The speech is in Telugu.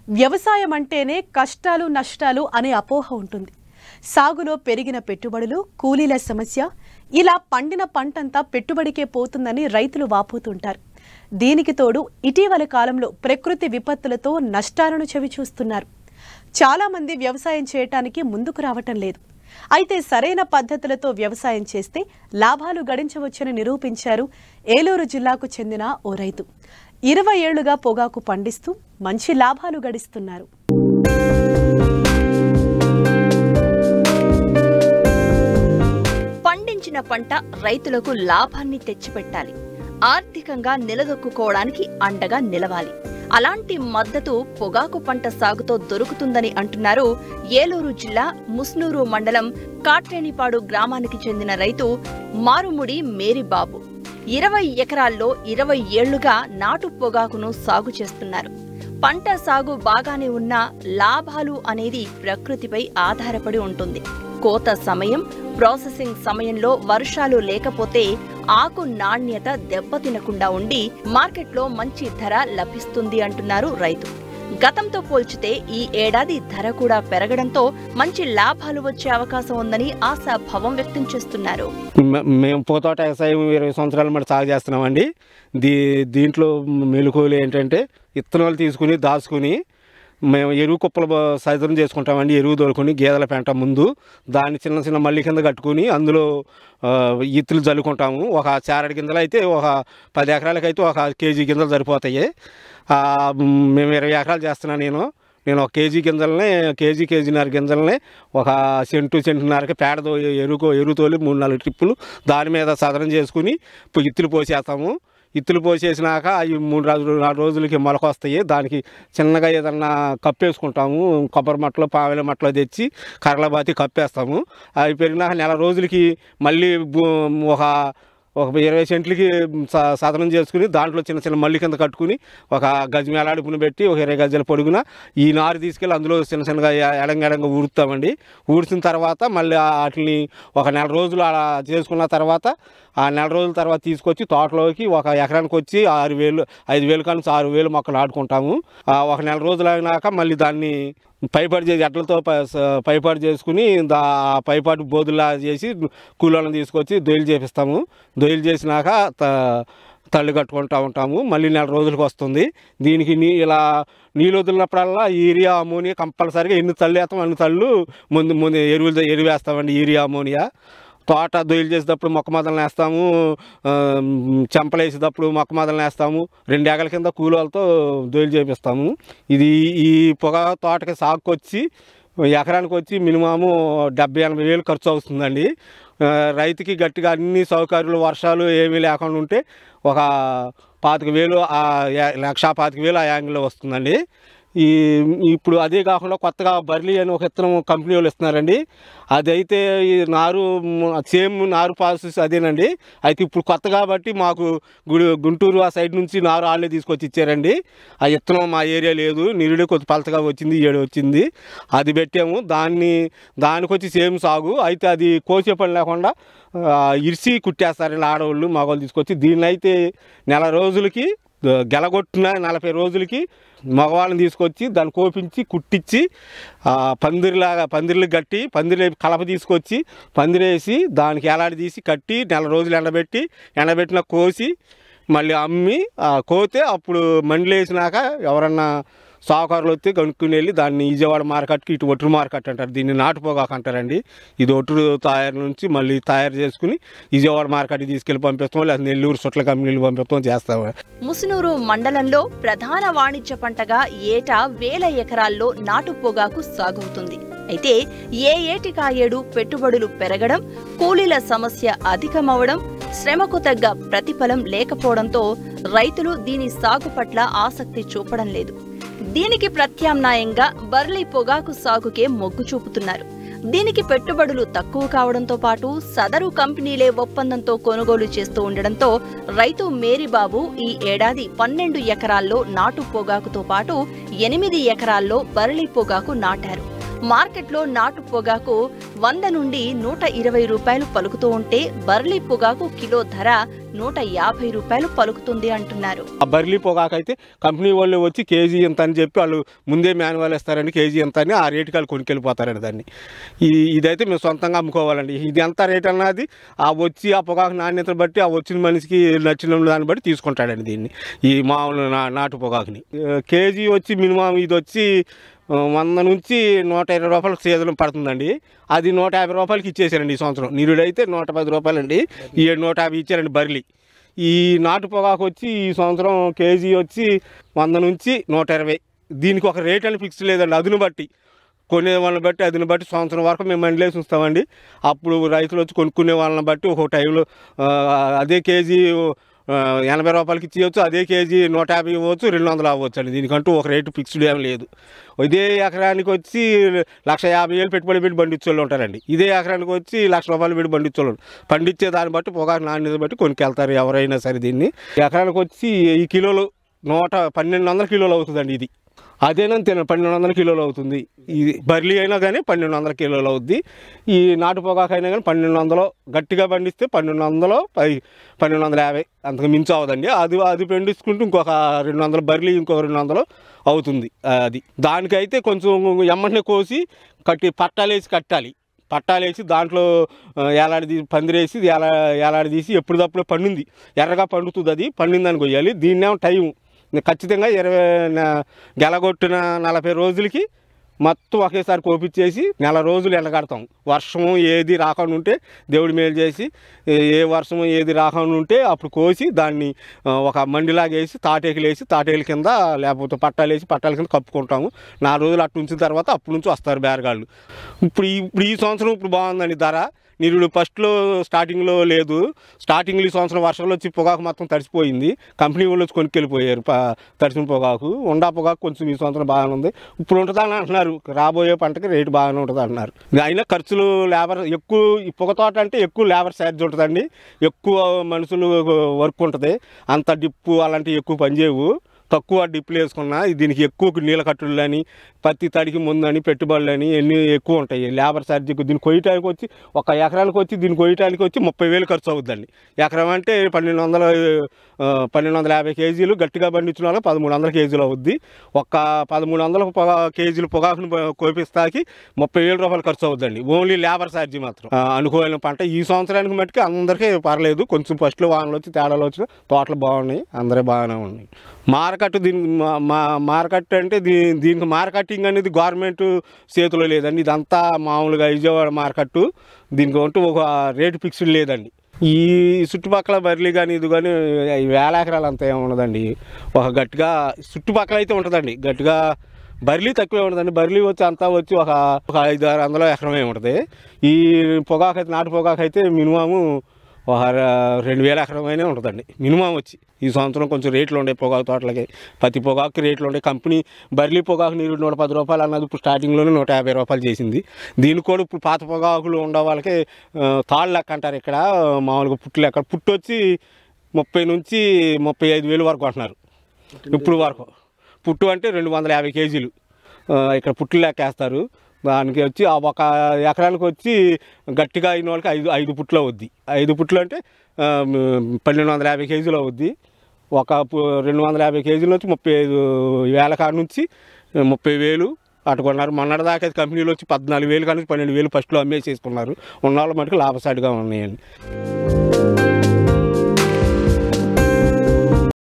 వ్యవసాయం అంటేనే కష్టాలు నష్టాలు అనే అపోహ ఉంటుంది. సాగులో పెరిగిన పెట్టుబడులు, కూలీల సమస్య, ఇలా పండిన పంటంతా పెట్టుబడికే పోతుందని రైతులు వాపోతుంటారు. దీనికి తోడు ఇటీవల కాలంలో ప్రకృతి విపత్తులతో నష్టాలను చవిచూస్తున్నారు. చాలా మంది వ్యవసాయం చేయటానికి ముందుకు రావటం లేదు. అయితే సరైన పద్ధతులతో వ్యవసాయం చేస్తే లాభాలు గడించవచ్చని నిరూపించారు ఏలూరు జిల్లాకు చెందిన ఓ రైతు. 20 ఏళ్లుగా పొగాకు పండిస్తూ మంచి లాభాలు గడిస్తున్నారు. పండించిన పంట రైతులకు లాభాన్ని తెచ్చిపెట్టాలి, ఆర్థికంగా నిలదొక్కుకోవడానికి అండగా నిలవాలి. అలాంటి మద్దతు పొగాకు పంట సాగుతో దొరుకుతుందని అంటున్నారు ఏలూరు జిల్లా ముస్నూరు మండలం కాట్రేనిపాడు గ్రామానికి చెందిన రైతు మారుముడి మేరీబాబు. 20 ఎకరాల్లో 20 ఏళ్లుగా నాటు పొగాకును సాగు చేస్తున్నారు. పంట సాగు బాగానే ఉన్నా లాభాలు అనేది ప్రకృతిపై ఆధారపడి ఉంటుంది. కోత సమయం, ప్రాసెసింగ్ సమయంలో వర్షాలు లేకపోతే ఆకు నాణ్యత దెబ్బతినకుండా ఉండి మార్కెట్లో మంచి ధర లభిస్తుంది అంటున్నారు రైతు. గతంతో పోల్చితే ఈ ఏడాది ధర కూడా పెరగడంతో మంచి లాభాలు వచ్చే అవకాశం ఉందని ఆశాభావం వ్యక్తం చేస్తున్నారు. మేము పూతోట వ్యవసాయం 20 సంవత్సరాల మటు సాగు చేస్తున్నామండి. దీంట్లో మెలకువలు ఏంటంటే విత్తనాలు తీసుకుని దాచుకుని మేము ఎరువు కుప్పలు సైతం చేసుకుంటామండి. ఎరువు దొరుకుని గేదెల పెంట ముందు దాన్ని చిన్న చిన్న మల్లి కింద కట్టుకుని అందులో ఇత్తులు జల్లుకుంటాము. ఒక చారడి గింజలు అయితే ఒక 10 ఎకరాలకైతే ఒక కేజీ గింజలు సరిపోతాయి. మేము 20 ఎకరాలు చేస్తున్నాను. నేను ఒక కేజీ గింజలనే కేజీన్నర గింజలనే ఒక సెంటున్నరకి పేడతో ఎరువు తోలి 3-4 ట్రిప్పులు దాని మీద సదనం చేసుకుని ఇత్తులు పోసేస్తాము. ఇత్తులు పోసేసినాక అవి 3-4 రోజులకి మొలకొస్తాయి. దానికి చిన్నగా ఏదన్నా కప్పేసుకుంటాము. కొబ్బరి మట్టలో పావెల మట్టలో తెచ్చి కర్రలబాతి కప్పేస్తాము. అవి పెరిగినాక నెల రోజులకి మళ్ళీ ఒక 20 సెంట్లకి సదనం చేసుకుని దాంట్లో చిన్న చిన్న మల్లి కింద కట్టుకుని ఒక గజం ఎలాడుపుని పెట్టి ఒక 20 గజాల పొడుగున ఈ నారు తీసుకెళ్ళి అందులో చిన్న చిన్నగా ఎడంగా ఊడుతామండి. ఊడ్చిన తర్వాత మళ్ళీ వాటిని ఒక నెల రోజులు అలా చేసుకున్న తర్వాత ఆ నెల రోజుల తర్వాత తీసుకొచ్చి తోటలోకి ఒక ఎకరానికి వచ్చి 5,000 కానీ 6,000 మొక్కలు నాటుకుంటాము. ఒక నెల రోజులు అయినాక మళ్ళీ దాన్ని పైపాటు చేసి ఎడ్లతో పైపాటు చేసుకుని పైపాటు బోధులా చేసి కూలోళ్ళని తీసుకొచ్చి దొయ్యలు చేపిస్తాము. దొయ్యలు చేసినాక తళ్ళు కట్టుకుంటూ ఉంటాము. మళ్ళీ నెల రోజులకు వస్తుంది. దీనికి ఇలా నీళ్ళు వదిలినప్పుడల్లా యూరియా అమోనియా కంపల్సరీగా ఎన్ని తళ్ళు వేస్తాం అన్ని తళ్ళు ముందు ఎరువు వేస్తామండి. యూరియా అమోనియా తోట దొయ్యలు చేసేటప్పుడు మొక్క మొదలను వేస్తాము. చెంపలు వేసేటప్పుడు మొక్క మొదలను వేస్తాము. 2 ఏకల కింద కూలోళ్ళతో దొయ్యలు చేపిస్తాము. ఈ పొగ తోటకి సాగుకొచ్చి ఎకరానికి వచ్చి మినిమము 70-80 వేలు ఖర్చు అవుతుందండి. రైతుకి గట్టిగా అన్ని సౌకర్యాలు వర్షాలు ఏమీ లేకుండా ఉంటే ఒక 25,000 1,25,000 ఆ యాంగిల్లో వస్తుందండి. ఇప్పుడు అదే కాకుండా కొత్తగా బర్లీ అని ఒక విత్తనం కంపెనీ వాళ్ళు ఇస్తున్నారండి. అదైతే ఈ నారు సేమ్ నారు ప్రాసెస్ అదేనండి. అయితే ఇప్పుడు కొత్త కాబట్టి మాకు గుంటూరు ఆ సైడ్ నుంచి నారు వాళ్ళే తీసుకొచ్చి ఇచ్చారండి. ఆ విత్తనం మా ఏరియా లేదు, నిరుడే కొద్ది పలతగా వచ్చింది, 7 వచ్చింది. అది పెట్టాము. దానికి వచ్చి సేమ్ సాగు. అయితే అది కోసే పని లేకుండా ఇరిసి కుట్టేస్తారండి ఆడవాళ్ళు మగవాళ్ళు తీసుకొచ్చి. దీన్ని అయితే నెల రోజులకి గెలగొట్టిన 40 రోజులకి మగవాళ్ళని తీసుకొచ్చి దాన్ని కోపించి కుట్టించి పందిర్లు కట్టి పందిరి కలప తీసుకొచ్చి పందిరేసి దానికి ఎలాడి తీసి కట్టి నెల రోజులు ఎండబెట్టిన కోసి మళ్ళీ అమ్మి కోతే అప్పుడు మండిలో వేసినాక ఎవరన్నా సావుకారులు వస్తే కనుక్కుని వెళ్ళి దాన్ని విజయవాడ మార్కెట్కి ఇటు ఒట్టు మార్కెట్ అంటారు. దీన్ని నాటు పొగాకు అంటారండి. ఇది ఒట్టు తయారు నుంచి మళ్ళీ తయారు చేసుకుని విజయవాడ మార్కెట్కి తీసుకెళ్ళి పంపిస్తాం, లేదా నెల్లూరు సుట్ల కంపెనీలు పంపిస్తాం చేస్తాము. ముసునూరు మండలంలో ప్రధాన వాణిజ్య పంటగా ఏటా 1000 ఎకరాల్లో నాటు పొగాకు సాగవుతుంది. అయితే ఏటికాయేడు పెట్టుబడులు పెరగడం, కూలీల సమస్య అధికమవడం, శ్రమకు తగ్గ ప్రతిఫలం లేకపోవడంతో రైతులు దీని సాగు పట్ల ఆసక్తి చూపడం లేదు. దీనికి ప్రత్యామ్నాయంగా బర్లీ పొగాకు సాగుకే మొగ్గు చూపుతున్నారు. దీనికి పెట్టుబడులు తక్కువ కావడంతో పాటు సదరు కంపెనీలే ఒప్పందంతో కొనుగోలు చేస్తూ ఉండడంతో రైతు మేరీబాబు ఈ ఏడాది 12 ఎకరాల్లో నాటు పొగాకుతో పాటు 8 ఎకరాల్లో బర్లీ పొగాకు నాటారు. మార్కెట్లో నాటు పొగాకు 100 నుండి 120 రూపాయలు పలుకుతూ ఉంటే బర్లీ పొగాకు కిలో ధర 150 రూపాయలు పలుకుతుంది అంటున్నారు. ఆ బర్లీ పొగాకు అయితే కంపెనీ వాళ్ళు వచ్చి కేజీ ఎంత అని చెప్పి వాళ్ళు ముందే మాన్యువల్ ఇస్తారండి, కేజీ ఎంత అని ఆ రేటుకి వాళ్ళు కొనుక్కెళ్ళిపోతారండి దాన్ని. ఇదైతే మేము సొంతంగా అమ్ముకోవాలండి. ఇది ఎంత రేట్ అన్నది ఆ పొగాకు నాణ్యతను బట్టి ఆ వచ్చిన మనిషికి నచ్చిన దాన్ని బట్టి తీసుకుంటాడండి దీన్ని, ఈ మామూలు నాటు పొగాకుని. కేజీ వచ్చి మినిమం ఇది వచ్చి 100 నుంచి 120 రూపాయలకు సీజన్ పడుతుందండి. అది 150 రూపాయలకి ఇచ్చేసారండి ఈ సంవత్సరం. నిరుడైతే 110 రూపాయలండి, ఈ 150 ఇచ్చారండి బర్లీ. ఈ నాటు పొగాకు వచ్చి ఈ సంవత్సరం కేజీ వచ్చి 100 నుంచి 120. దీనికి ఒక రేట్ అని ఫిక్స్ లేదండి, అదును బట్టి కొనే వాళ్ళని బట్టి అదిని బట్టి సంవత్సరం వరకు మేము మండలేసి ఉంస్తామండి. అప్పుడు రైతులు వచ్చి కొనుక్కునే వాళ్ళని బట్టి ఒక టైంలో అదే కేజీ 80 రూపాయలకి ఇచ్చేయచ్చు, అదే కేజీ 150 ఇవ్వచ్చు, 200 అవ్వచ్చు అండి. దీనికంటూ ఒక రేటు ఫిక్స్డ్ ఏం లేదు. ఇదే ఎకరానికి వచ్చి 150,000 పెట్టుబడి పెట్టి పండించేవాళ్ళు ఉంటారండి. ఇదే ఎకరానికి వచ్చి 1,00,000 రూపాయలు పెట్టి పండించేవాళ్ళు. పండించే దాన్ని బట్టి పొగాకు నాణ్యత బట్టి కొనుక్కెళ్తారు ఎవరైనా సరే. దీన్ని ఎకరానికి వచ్చి ఈ కిలోలు 11200 కిలోలు అవుతుందండి. ఇది అదేనంతేనా 1200 కిలోలు అవుతుంది. ఇది బర్లీ అయినా కానీ 1200 కిలోలు అవుద్ది. ఈ నాటు పొగాకు అయినా కానీ 1200, గట్టిగా పండిస్తే 1200, 1250 అంతకు మించి అవదండి. అది పండించుకుంటూ ఇంకొక 200 బర్లీ, ఇంకొక 200 అవుతుంది. అది దానికైతే కొంచెం ఎమ్మటనే కోసి పట్టాలేసి పట్టాలేసి దాంట్లో పందిరేసి ఏలాడదీసి ఎప్పుడప్పుడు పండింది ఎర్రగా పండుతుంది. అది పండిందని కొయ్యాలి. దీన్నేమో టైం ఖచ్చితంగా 20 గెలగొట్టిన 40 రోజులకి మొత్తం ఒకేసారి కోపించేసి 4 రోజులు ఎండగడతాం. వర్షము ఏది రాకుండా ఉంటే దేవుడి మేలు చేసి, ఏ వర్షము ఏది రాకుండా ఉంటే అప్పుడు కోసి దాన్ని ఒక మండిలాగా వేసి తాటేకుల కింద లేకపోతే పట్టాల కింద కప్పుకుంటాము. 4 రోజులు అట్టు ఉంచిన తర్వాత అప్పటి నుంచి వస్తారు బేరగాళ్ళు. ఇప్పుడు ఈ సంవత్సరం బాగుందండి ధర. నిరుడు ఫస్ట్లో స్టార్టింగ్లో లేదు. స్టార్టింగ్లో ఈ సంవత్సరం వర్షాలు వచ్చి పొగాకు మొత్తం తడిసిపోయింది. కంపెనీ వాళ్ళు వచ్చి కొనుక్కెళ్ళిపోయారు తడిసిన పొగాకు. ఉండా పొగాకు కొంచెం ఈ సంవత్సరం బాగానే ఉంది. ఇప్పుడు ఉంటుందని అంటున్నారు, రాబోయే పంటకి రేటు బాగానే ఉంటుంది అంటున్నారు. అయినా ఖర్చులు లేబర్ ఎక్కువ. ఈ పొగ తోట అంటే ఎక్కువ లేబర్ ఛార్జ్ ఉంటుందండి, ఎక్కువ మనుషులు వర్క్ ఉంటుంది. అంత డిప్పు అలాంటివి ఎక్కువ పనిచేయవు. తక్కువ డిప్పులు వేసుకున్నా దీనికి ఎక్కువ నీళ్ళ కట్టులు అని, పత్తి తడికి ముందని, పెట్టుబడులు అని ఎన్ని ఎక్కువ ఉంటాయి. లేబర్ ఛార్జ్ దీన్ని కొయ్యటానికి వచ్చి ఒక ఎకరానికి వచ్చి దీన్ని కొయ్యటానికి వచ్చి 30,000 ఖర్చు అవుతుందండి. ఎకరం అంటే 1250 కేజీలు గట్టిగా పండించిన వాళ్ళకి 1300 కేజీలు అవుద్ది. ఒక 1300 కేజీలు పొగాకును కోపిస్తాకి 30,000 రూపాయలు ఖర్చు అవుతుందండి, ఓన్లీ లేబర్ ఛార్జీ మాత్రం. అనుకూలమైన పంట ఈ సంవత్సరానికి మట్టుకు అందరికీ పర్లేదు. కొంచెం ఫస్ట్లో వానలు వచ్చి తేడాలు వచ్చిన తోటలు బాగున్నాయి, అందరూ బాగానే ఉన్నాయి. మార్కెట్ మార్కెట్ అంటే దీనికి మార్కెటింగ్ అనేది గవర్నమెంట్ చేతిలో లేదండి. ఇదంతా మామూలుగా విజయవాడ మార్కెట్. దీనికి అంటూ ఒక రేటు ఫిక్స్డ్ లేదండి. ఈ చుట్టుపక్కల బర్లీ కానీ ఇది కానీ 1000 ఎకరాలు అంతా ఏమి ఉండదండి. ఒక గట్టిగా చుట్టుపక్కల అయితే ఉంటుందండి, గట్టిగా బర్లీ తక్కువే ఉంటుందండి. బర్లీ వచ్చి అంతా వచ్చి ఒక 500-600 ఎకరమే ఉంటుంది. ఈ పొగాకు అయితే నాటు పొగాకు అయితే మినిమము ఒక 2000 ఎకరమైనా ఉంటుందండి మినిమం వచ్చి. ఈ సంవత్సరం కొంచెం రేట్లు ఉండే పొగాకు తోటలకి, పత్తి పొగాకు రేట్లు ఉండే. కంపెనీ బర్లీ పొగాకు నీరు 110 రూపాయలు అన్నది ఇప్పుడు స్టార్టింగ్లోనే 150 రూపాయలు చేసింది. దీనికి కూడా ఇప్పుడు పాత పొగాకులు ఉండే వాళ్ళకి తాళ్ళు లెక్క అంటారు ఇక్కడ, మామూలుగా పుట్టు లెక్క. పుట్టు వచ్చి 30 నుంచి 35,000 వరకు అంటున్నారు ఇప్పుడు వరకు. పుట్టు అంటే 250 కేజీలు ఇక్కడ పుట్లు లెక్క వేస్తారు. దానికి వచ్చి ఆ ఒక ఎకరానికి వచ్చి గట్టిగా అయిన వాళ్ళకి 5 పుట్లు అవుద్ది. 5 పుట్లు అంటే 1250 కేజీలు అవుద్ది. ఒక 250 కేజీలు వచ్చి 35,000 కాడ నుంచి 30,000 అట్టుకున్నారు. మొన్నటి దాకా కంపెనీలు వచ్చి 14,000 కానీ 12,000 ఫస్ట్లో అమ్మేసేసుకున్నారు. ఉన్న వాళ్ళ మటుకు లాభసాటిగా ఉన్నాయండి.